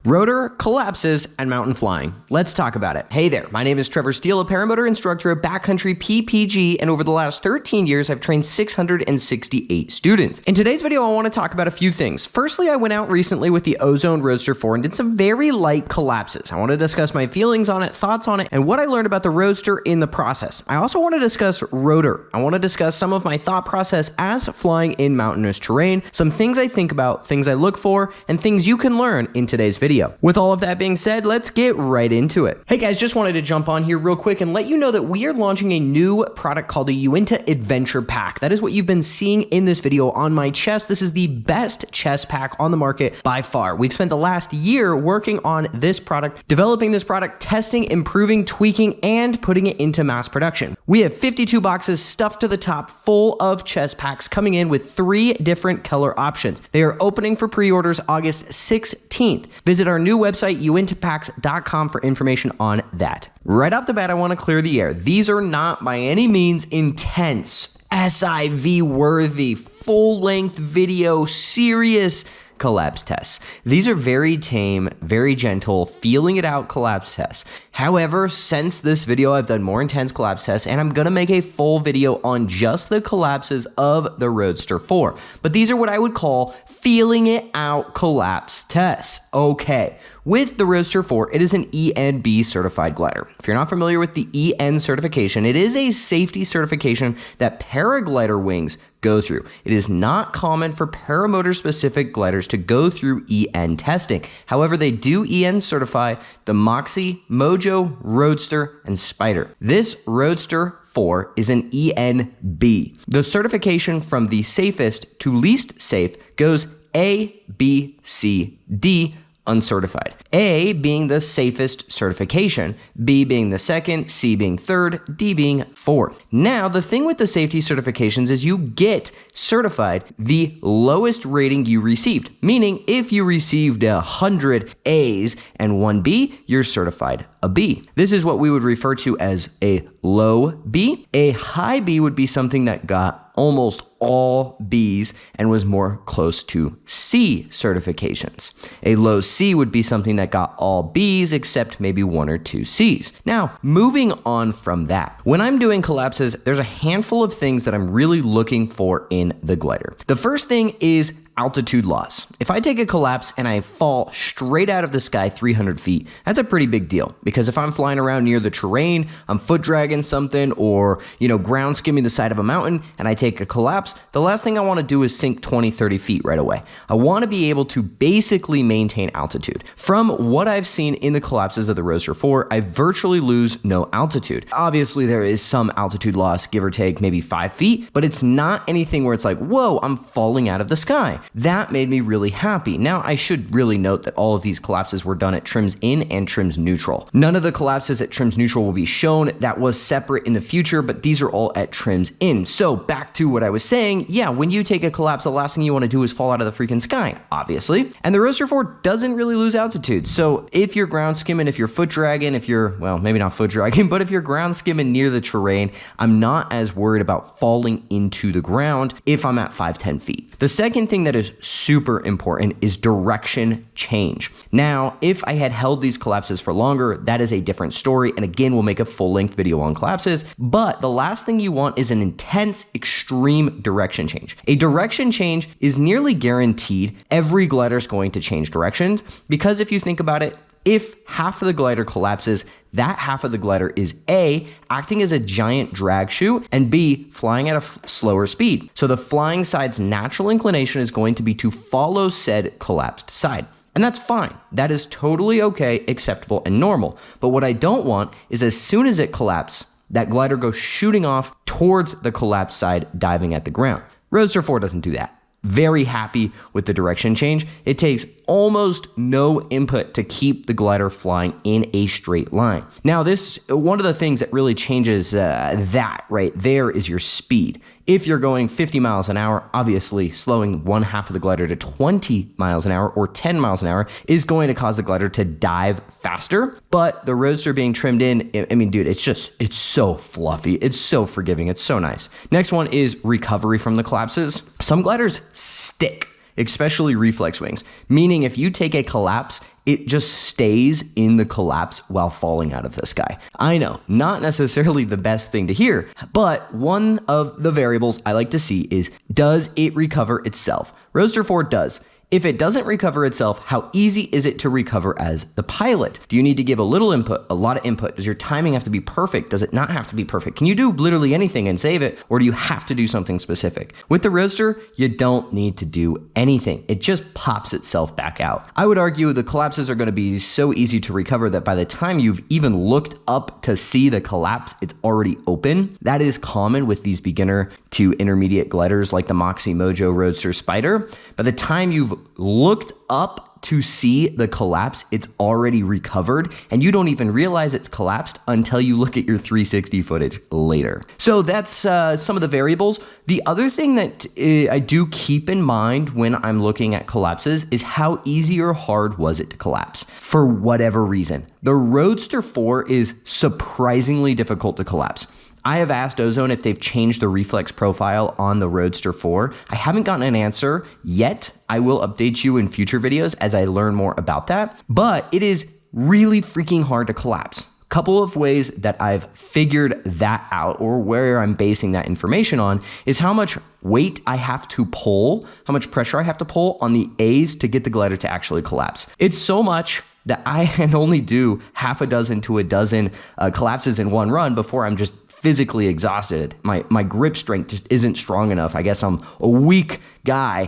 Rotor, collapses, and mountain flying. Let's talk about it. Hey there, my name is Trevor Steele, a paramotor instructor at Backcountry PPG, and over the last 13 years, I've trained 668 students. In today's video, I want to talk about a few things. Firstly, I went out recently with the Ozone Roadster 4 and did some very light collapses. I want to discuss my feelings on it, thoughts on it, and what I learned about the Roadster in the process. I also want to discuss Rotor. I want to discuss some of my thought process as flying in mountainous terrain, some things I think about, things I look for, and things you can learn in today's video. With all of that being said, let's get right into it. Hey guys, just wanted to jump on here real quick and let you know that we are launching a new product called a UINTA Adventure Pack. That is what you've been seeing in this video on my chest. This is the best chest pack on the market by far. We've spent the last year working on this product, developing this product, testing, improving, tweaking, and putting it into mass production. We have 52 boxes stuffed to the top full of chest packs coming in with 3 different color options. They are opening for pre-orders August 16th. Visit our new website, uintapacks.com, for information on that. Right off the bat, I want to clear the air. These are not by any means intense, SIV worthy, full-length video, serious collapse tests. These are very tame, very gentle, feeling it out collapse tests. However, since this video, I've done more intense collapse tests, and I'm gonna make a full video on just the collapses of the Roadster 4. But these are what I would call feeling it out collapse tests. Okay, with the Roadster 4, it is an ENB certified glider. If you're not familiar with the EN certification, it is a safety certification that paraglider wings go through. It is not common for paramotor specific gliders to go through EN testing. However, they do EN certify the Moxie, Mojo, Roadster, and Spider. This Roadster 4 is an ENB. The certification from the safest to least safe goes A, B, C, D, uncertified. A being the safest certification, B being the second, C being third, D being fourth. Now, the thing with the safety certifications is you get certified the lowest rating you received, meaning if you received 100 A's and 1 B, you're certified a B. This is what we would refer to as a low B. A high B would be something that got almost all B's and was more close to C certifications. A low C would be something that got all B's except maybe 1 or 2 C's. Now, moving on from that, when I'm doing collapses, there's a handful of things that I'm really looking for in the glider. The first thing is altitude loss. If I take a collapse and I fall straight out of the sky 300 feet, that's a pretty big deal, because if I'm flying around near the terrain, I'm foot dragging something, or ground skimming the side of a mountain, and I take a collapse, the last thing I want to do is sink 20, 30 feet right away. I want to be able to basically maintain altitude. From what I've seen in the collapses of the Roadster 4, I virtually lose no altitude. Obviously, there is some altitude loss, give or take maybe 5 feet, but it's not anything where it's like, whoa, I'm falling out of the sky. That made me really happy. Now, I should really note that all of these collapses were done at trims in and trims neutral. None of the collapses at trims neutral will be shown. That was separate in the future, but these are all at trims in. So back to what I was saying, yeah, when you take a collapse, the last thing you want to do is fall out of the freaking sky, obviously. And the Roadster 4 doesn't really lose altitude. So if you're ground skimming, if you're foot dragging, if you're, well, maybe not foot dragging, but if you're ground skimming near the terrain, I'm not as worried about falling into the ground if I'm at 5-10 feet. The second thing that is super important is direction change. Now, if I had held these collapses for longer, that is a different story. And again, we'll make a full-length video on collapses. But the last thing you want is an intense, extreme direction change. A direction change is nearly guaranteed. Every glider is going to change directions, because if you think about it, if half of the glider collapses, that half of the glider is A, acting as a giant drag chute, and B, flying at a slower speed. So the flying side's natural inclination is going to be to follow said collapsed side. And that's fine. That is totally okay, acceptable, and normal. But what I don't want is, as soon as it collapses, that glider goes shooting off towards the collapsed side, diving at the ground. Roadster 4 doesn't do that. Very happy with the direction change. It takes almost no input to keep the glider flying in a straight line. Now, one of the things that really changes that right there is your speed. If you're going 50 miles an hour, obviously slowing one half of the glider to 20 miles an hour or 10 miles an hour is going to cause the glider to dive faster. But the Roadster being trimmed in, I mean, dude, it's so fluffy. It's so forgiving. It's so nice. Next one is recovery from the collapses. Some gliders stick. especially reflex wings, meaning if you take a collapse, it just stays in the collapse while falling out of the sky. I know, not necessarily the best thing to hear, but one of the variables I like to see is, does it recover itself? Roadster 4 does. If it doesn't recover itself, how easy is it to recover as the pilot? Do you need to give a little input, a lot of input? Does your timing have to be perfect? Does it not have to be perfect? Can you do literally anything and save it, or do you have to do something specific? With the Roadster, you don't need to do anything. It just pops itself back out. I would argue the collapses are going to be so easy to recover that by the time you've even looked up to see the collapse, it's already open. That is common with these beginner to intermediate gliders like the Moxie Mojo Roadster Spider. By the time you've looked up to see the collapse, it's already recovered, and you don't even realize it's collapsed until you look at your 360 footage later. So that's some of the variables. The other thing that I do keep in mind when I'm looking at collapses is how easy or hard was it to collapse for whatever reason. The Roadster 4 is surprisingly difficult to collapse. I have asked Ozone if they've changed the reflex profile on the Roadster 4. I haven't gotten an answer yet. I will update you in future videos as I learn more about that, but it is really freaking hard to collapse. Couple of ways that I've figured that out, or where I'm basing that information on, is how much weight I have to pull, how much pressure I have to pull on the A's to get the glider to actually collapse. It's so much that I can only do half a dozen to a dozen collapses in one run before I'm just physically exhausted. My grip strength just isn't strong enough. I guess I'm a weak guy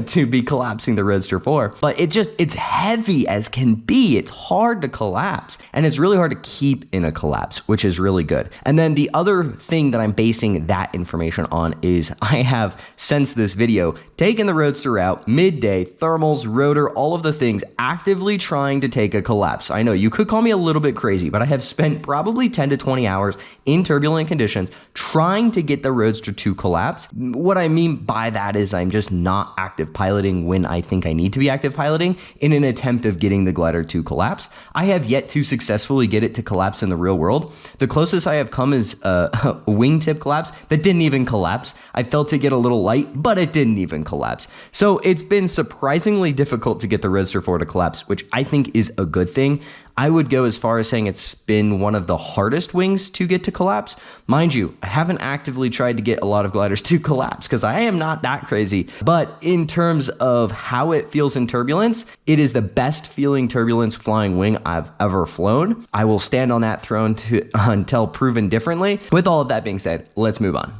to be collapsing the Roadster 4, but it's heavy as can be. It's hard to collapse, and it's really hard to keep in a collapse, which is really good. And then the other thing that I'm basing that information on is I have, since this video, taken the Roadster out midday, thermals, rotor, all of the things, actively trying to take a collapse. I know you could call me a little bit crazy, but I have spent probably 10 to 20 hours in turbulent conditions trying to get the Roadster to collapse. What I mean by that is I'm just not active piloting when I think I need to be active piloting in an attempt of getting the glider to collapse. I have yet to successfully get it to collapse in the real world. The closest I have come is a wingtip collapse that didn't even collapse. I felt it get a little light, but it didn't even collapse. So it's been surprisingly difficult to get the Roadster 4 to collapse, which I think is a good thing. I would go as far as saying it's been one of the hardest wings to get to collapse. Mind you, I haven't actively tried to get a lot of gliders to collapse because I am not that crazy. But in terms of how it feels in turbulence, it is the best feeling turbulence flying wing I've ever flown. I will stand on that throne until proven differently. With all of that being said, let's move on.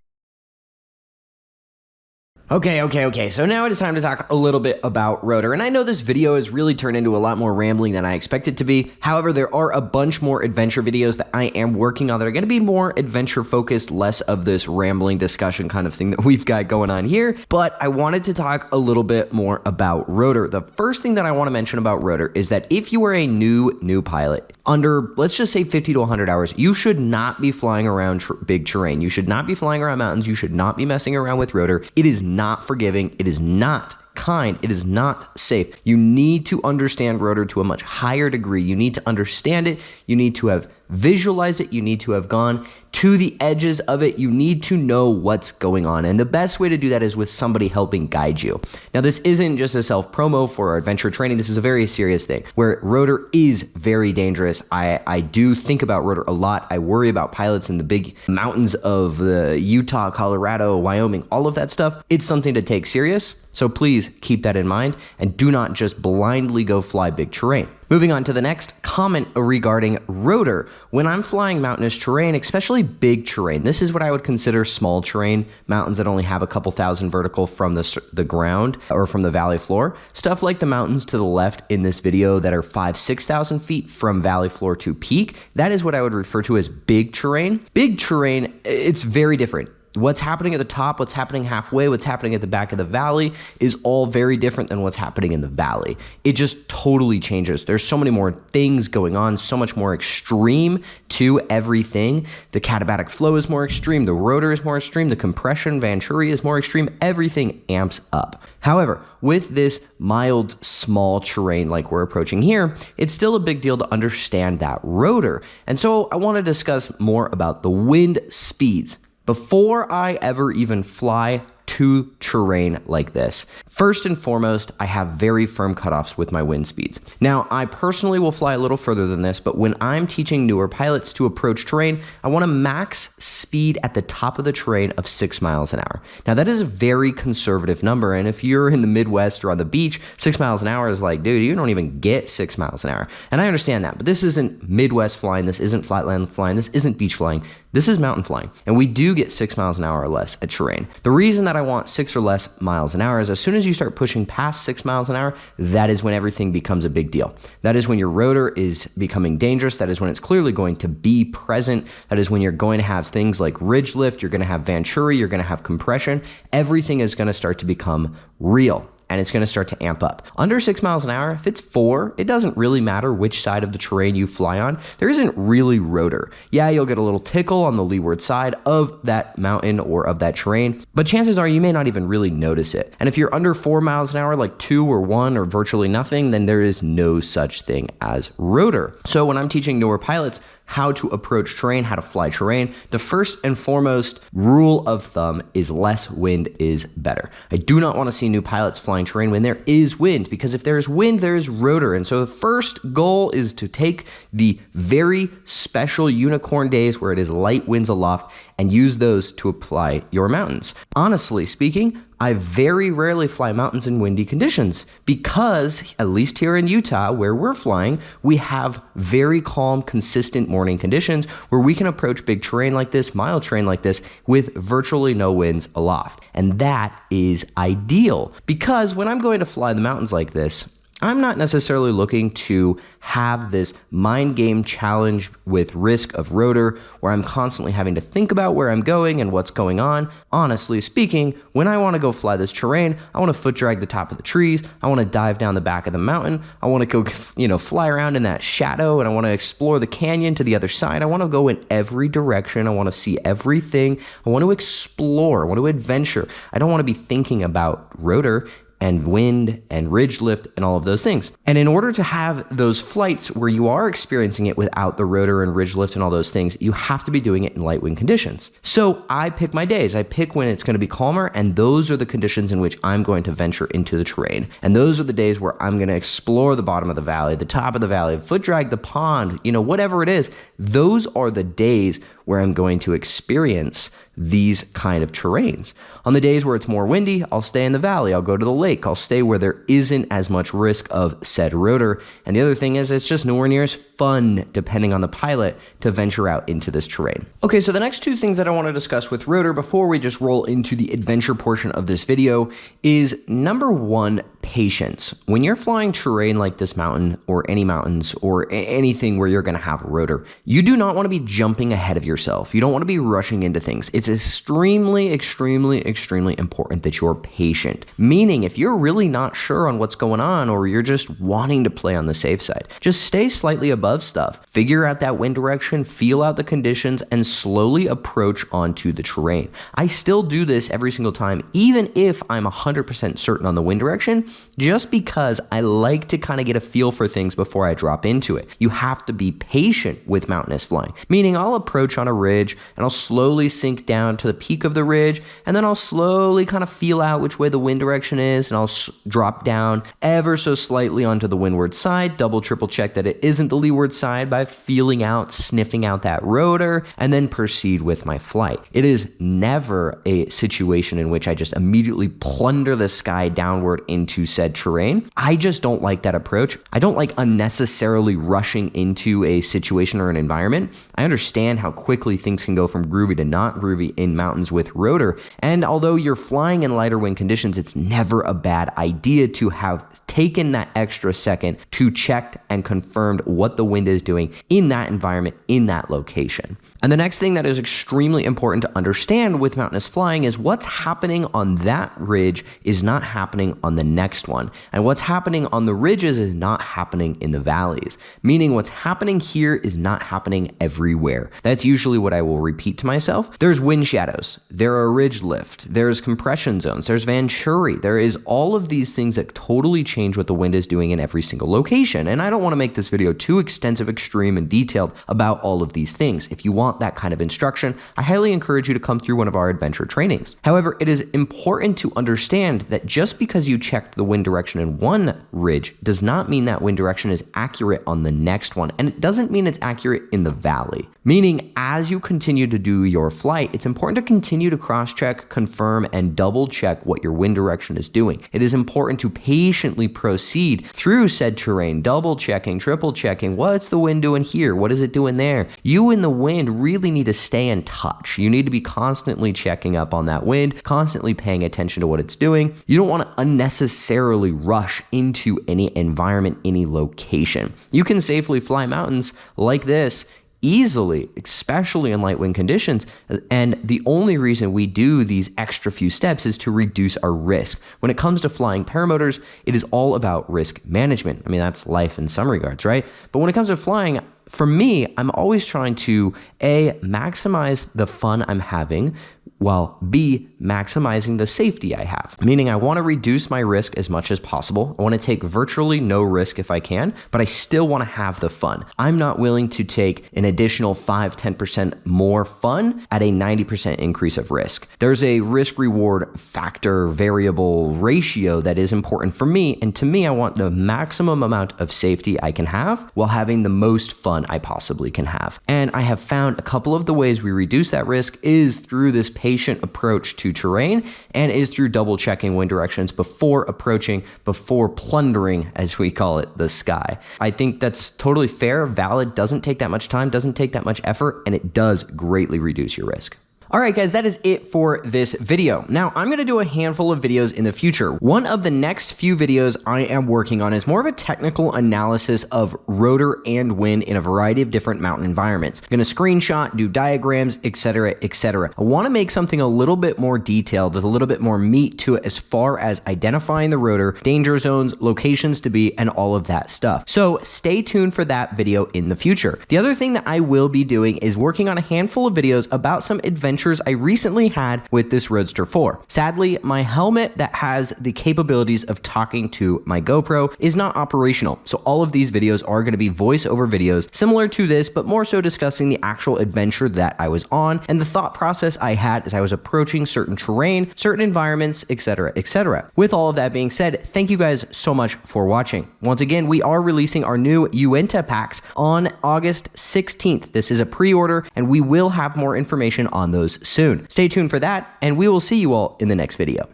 Okay, so now it is time to talk a little bit about rotor. And I know this video has really turned into a lot more rambling than I expected to be. However, there are a bunch more adventure videos that I am working on that are going to be more adventure focused, less of this rambling discussion kind of thing that we've got going on here. But I wanted to talk a little bit more about rotor. The first thing that I want to mention about rotor is that if you are a new pilot, under, let's just say 50 to 100 hours, you should not be flying around big terrain. You should not be flying around mountains. You should not be messing around with rotor. It is not forgiving. It is not kind. It is not safe. You need to understand rotor to a much higher degree. You need to understand it. You need to have visualized it. You need to have gone to the edges of it. You need to know what's going on. And the best way to do that is with somebody helping guide you. Now, this isn't just a self-promo for our adventure training. This is a very serious thing where rotor is very dangerous. I do think about rotor a lot. I worry about pilots in the big mountains of Utah, Colorado, Wyoming, all of that stuff. It's something to take serious. So please keep that in mind and do not just blindly go fly big terrain. Moving on to the next comment regarding rotor. When I'm flying mountainous terrain, especially big terrain, this is what I would consider small terrain, mountains that only have a couple thousand vertical from the ground or from the valley floor. Stuff like the mountains to the left in this video that are 5,000–6,000 feet from valley floor to peak. That is what I would refer to as big terrain. Big terrain, it's very different. What's happening at the top, what's happening halfway, what's happening at the back of the valley is all very different than what's happening in the valley. It just totally changes. There's so many more things going on, so much more extreme to everything. The katabatic flow is more extreme, the rotor is more extreme, the compression, venturi is more extreme, everything amps up. However, with this mild, small terrain like we're approaching here, it's still a big deal to understand that rotor. And so I want to discuss more about the wind speeds. Before I ever even fly to terrain like this. First and foremost, I have very firm cutoffs with my wind speeds. Now, I personally will fly a little further than this, but when I'm teaching newer pilots to approach terrain, I want a max speed at the top of the terrain of 6 miles an hour. Now, that is a very conservative number, and if you're in the Midwest or on the beach, 6 miles an hour is like, dude, you don't even get 6 miles an hour. And I understand that, but this isn't Midwest flying, this isn't flatland flying, this isn't beach flying. This is mountain flying, and we do get 6 miles an hour or less at terrain. The reason that I want 6 or less miles an hour is as soon as you start pushing past 6 miles an hour, that is when everything becomes a big deal. That is when your rotor is becoming dangerous. That is when it's clearly going to be present. That is when you're going to have things like ridge lift, you're going to have venturi, you're going to have compression. Everything is going to start to become real. And it's going to start to amp up. Under 6 miles an hour, if it's 4, it doesn't really matter which side of the terrain you fly on. There isn't really rotor. Yeah, you'll get a little tickle on the leeward side of that mountain or of that terrain, but chances are you may not even really notice it. And if you're under 4 miles an hour, like 2 or 1 or virtually nothing, then there is no such thing as rotor. So when I'm teaching newer pilots how to approach terrain, how to fly terrain, the first and foremost rule of thumb is less wind is better. I do not want to see new pilots flying terrain when there is wind, because if there is wind, there is rotor. And so the first goal is to take the very special unicorn days where it is light winds aloft and use those to apply your mountains. Honestly speaking, I very rarely fly mountains in windy conditions because, at least here in Utah, where we're flying, we have very calm, consistent morning conditions where we can approach big terrain like this, mile terrain like this, with virtually no winds aloft. And that is ideal because when I'm going to fly the mountains like this, I'm not necessarily looking to have this mind game challenge with risk of rotor where I'm constantly having to think about where I'm going and what's going on. Honestly speaking, when I want to go fly this terrain, I want to foot drag the top of the trees. I want to dive down the back of the mountain. I want to go, fly around in that shadow, and I want to explore the canyon to the other side. I want to go in every direction. I want to see everything. I want to explore. I want to adventure. I don't want to be thinking about rotor and wind and ridge lift and all of those things. And in order to have those flights where you are experiencing it without the rotor and ridge lift and all those things, you have to be doing it in light wind conditions. So I pick my days. I pick when it's going to be calmer, and those are the conditions in which I'm going to venture into the terrain. And those are the days where I'm going to explore the bottom of the valley, the top of the valley, foot drag the pond, whatever it is. Those are the days where I'm going to experience these kind of terrains. On the days where it's more windy, I'll stay in the valley. I'll go to the lake. I'll stay where there isn't as much risk of said rotor. And the other thing is it's just nowhere near as fun, depending on the pilot, to venture out into this terrain. Okay, so the next two things that I want to discuss with rotor before we just roll into the adventure portion of this video is number one, patience. When you're flying terrain like this mountain or any mountains or anything where you're going to have rotor, you do not want to be jumping ahead of yourself. You don't want to be rushing into things. It's extremely, extremely, extremely important that you're patient. Meaning if you're really not sure on what's going on or you're just wanting to play on the safe side, just stay slightly above stuff. Figure out that wind direction, feel out the conditions, and slowly approach onto the terrain. I still do this every single time, even if I'm 100% certain on the wind direction, just because I like to kind of get a feel for things before I drop into it. You have to be patient with mountainous flying, meaning I'll approach on a ridge and I'll slowly sink down to the peak of the ridge, and then I'll slowly kind of feel out which way the wind direction is, and I'll drop down ever so slightly onto the windward side, double, triple check that it isn't the leeward side by feeling out, sniffing out that rotor, and then proceed with my flight. It is never a situation in which I just immediately plunder the sky downward into said terrain. I just don't like that approach. I don't like unnecessarily rushing into a situation or an environment. I understand how quickly things can go from groovy to not groovy in mountains with rotor, and although you're flying in lighter wind conditions, it's never a bad idea to have taken that extra second to check and confirmed what the wind is doing in that environment, in that location. And the next thing that is extremely important to understand with mountainous flying is what's happening on that ridge is not happening on the next one. And what's happening on the ridges is not happening in the valleys. Meaning what's happening here is not happening everywhere. That's usually usually what I will repeat to myself. There's wind shadows, there are ridge lift, there's compression zones, there's Venturi, there is all of these things that totally change what the wind is doing in every single location. And I don't want to make this video too extensive, extreme, and detailed about all of these things. If you want that kind of instruction, I highly encourage you to come through one of our adventure trainings. However, it is important to understand that just because you checked the wind direction in one ridge does not mean that wind direction is accurate on the next one. And it doesn't mean it's accurate in the valley. Meaning, as you continue to do your flight, it's important to continue to cross-check, confirm, and double-check what your wind direction is doing. It is important to patiently proceed through said terrain, double-checking, triple-checking, what's the wind doing here? What is it doing there? You and the wind really need to stay in touch. You need to be constantly checking up on that wind, constantly paying attention to what it's doing. You don't want to unnecessarily rush into any environment, any location. You can safely fly mountains like this easily, especially in light wind conditions. And the only reason we do these extra few steps is to reduce our risk. When it comes to flying paramotors, it is all about risk management. I mean, that's life in some regards, right? But when it comes to flying, for me, I'm always trying to A, maximize the fun I'm having, while B, maximizing the safety I have. Meaning I want to reduce my risk as much as possible. I want to take virtually no risk if I can, but I still want to have the fun. I'm not willing to take an additional 5-10% more fun at a 90% increase of risk. There's a risk reward factor variable ratio that is important for me. And to me, I want the maximum amount of safety I can have while having the most fun I possibly can have. And I have found a couple of the ways we reduce that risk is through this patient approach to terrain and is through double checking wind directions before approaching, before plundering, as we call it, the sky. I think that's totally fair, valid, doesn't take that much time, doesn't take that much effort, and it does greatly reduce your risk. All right, guys, that is it for this video. Now, I'm gonna do a handful of videos in the future. One of the next few videos I am working on is more of a technical analysis of rotor and wind in a variety of different mountain environments. I'm gonna screenshot, do diagrams, etc., etc. I wanna make something a little bit more detailed with a little bit more meat to it as far as identifying the rotor, danger zones, locations to be, and all of that stuff. So stay tuned for that video in the future. The other thing that I will be doing is working on a handful of videos about some adventures I recently had with this Roadster 4. Sadly, my helmet that has the capabilities of talking to my GoPro is not operational, so all of these videos are going to be voiceover videos similar to this, but more so discussing the actual adventure that I was on and the thought process I had as I was approaching certain terrain, certain environments, etc., etc. With all of that being said, thank you guys so much for watching. Once again, we are releasing our new UINTA packs on August 16th. This is a pre-order, and we will have more information on those soon. Stay tuned for that, and we will see you all in the next video.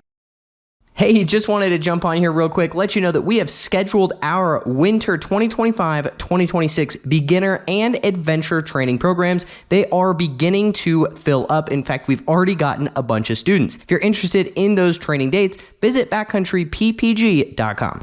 Hey, just wanted to jump on here real quick, let you know that we have scheduled our winter 2025-2026 beginner and adventure training programs. They are beginning to fill up. In fact, we've already gotten a bunch of students. If you're interested in those training dates, visit backcountryppg.com.